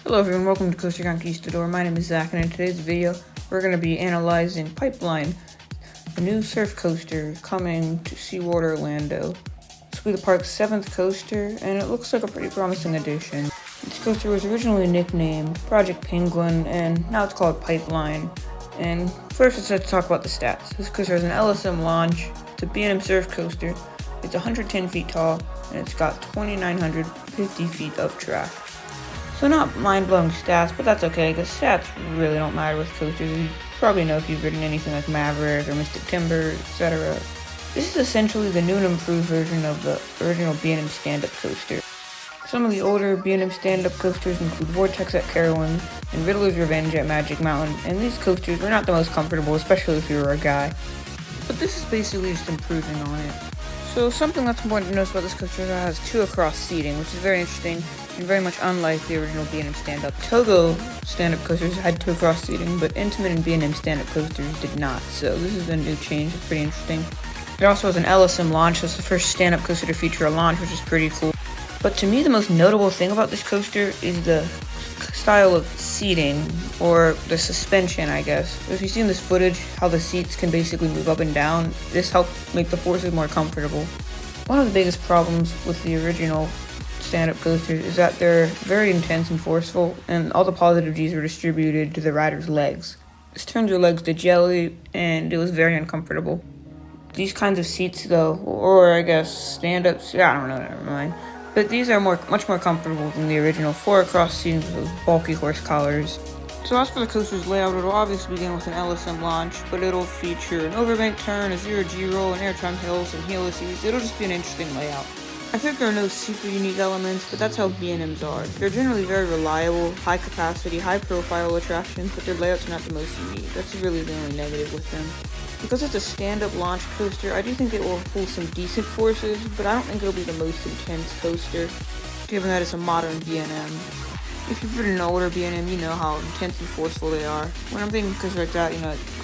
Hello everyone, welcome to Coaster Conquistador. My name is Zach, and in today's video, we're going to be analyzing Pipeline, a new surf coaster coming to SeaWorld Orlando. This will be the park's 7th coaster, and it looks like a pretty promising addition. This coaster was originally nicknamed Project Penguin, and now it's called Pipeline. And first, let's talk about the stats. This coaster has an LSM launch. It's a B&M surf coaster. It's 110 feet tall, and it's got 2,950 feet of track. So not mind-blowing stats, but that's okay, because stats really don't matter with coasters. You probably know if you've ridden anything like Maverick or Mystic Timber, etc. This is essentially the new and improved version of the original B&M stand-up coaster. Some of the older B&M stand-up coasters include Vortex at Carowinds and Riddler's Revenge at Magic Mountain, and these coasters were not the most comfortable, especially if you were a guy. But this is basically just improving on it. So something that's important to notice about this coaster is that it has 2 across seating, which is very interesting and very much unlike the original B&M stand-up. Togo stand-up coasters had 2 across seating, but Intamin and B&M stand-up coasters did not. So this is a new change. It's pretty interesting. It also has an LSM launch, so it's the first stand-up coaster to feature a launch, which is pretty cool. But to me, the most notable thing about this coaster is the style of seating, or the suspension, I guess. If you've seen this footage, how the seats can basically move up and down, this helped make the forces more comfortable. One of the biggest problems with the original stand-up coasters is that they're very intense and forceful, and all the positive G's were distributed to the rider's legs. This turned your legs to jelly, and it was very uncomfortable. These kinds of seats, though, or I guess stand-ups, I don't know, never mind. But these are much more comfortable than the original 4 across seats with bulky horse collars. So as for the coaster's layout, it'll obviously begin with an LSM launch, but it'll feature an overbank turn, a 0G roll, an airtime hill, some helices. It'll just be an interesting layout. I think there are no super unique elements, but that's how B&Ms are. They're generally very reliable, high capacity, high profile attractions, but their layouts are not the most unique. That's really the only negative with them. Because it's a stand-up launch coaster, I do think it will pull some decent forces, but I don't think it'll be the most intense coaster, given that it's a modern B&M. If you've ridden an older B&M, you know how intense and forceful they are. When I'm thinking coasters like that,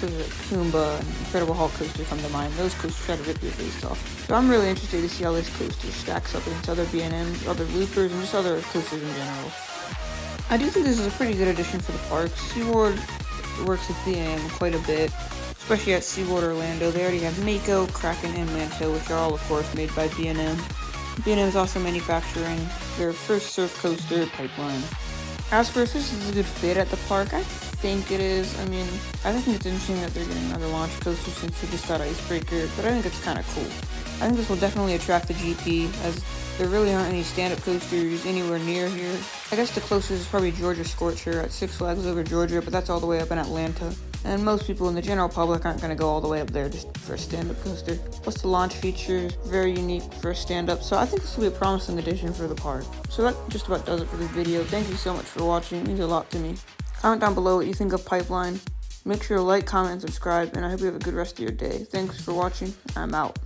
coasters like Kumba and Incredible Hulk coaster come to mind. Those coasters try to rip your face off. So I'm really interested to see how this coaster stacks up against other B&Ms, other loopers, and just other coasters in general. I do think this is a pretty good addition for the park. SeaWorld works with B&M quite a bit, especially at SeaWorld Orlando. They already have Mako, Kraken, and Manto, which are all, of course, made by B&M. B&M is also manufacturing their first surf coaster, Pipeline. As for if this is a good fit at the park, I think it is. I think it's interesting that they're getting another launch coaster since they just got Icebreaker, but I think it's kind of cool. I think this will definitely attract the GP, as there really aren't any stand-up coasters anywhere near here. I guess the closest is probably Georgia Scorcher at Six Flags over Georgia, but that's all the way up in Atlanta. And most people in the general public aren't going to go all the way up there just for a stand-up coaster. Plus the launch feature is very unique for a stand-up, so I think this will be a promising addition for the park. So that just about does it for this video. Thank you so much for watching. It means a lot to me. Comment down below what you think of Pipeline. Make sure to like, comment, and subscribe, and I hope you have a good rest of your day. Thanks for watching. I'm out.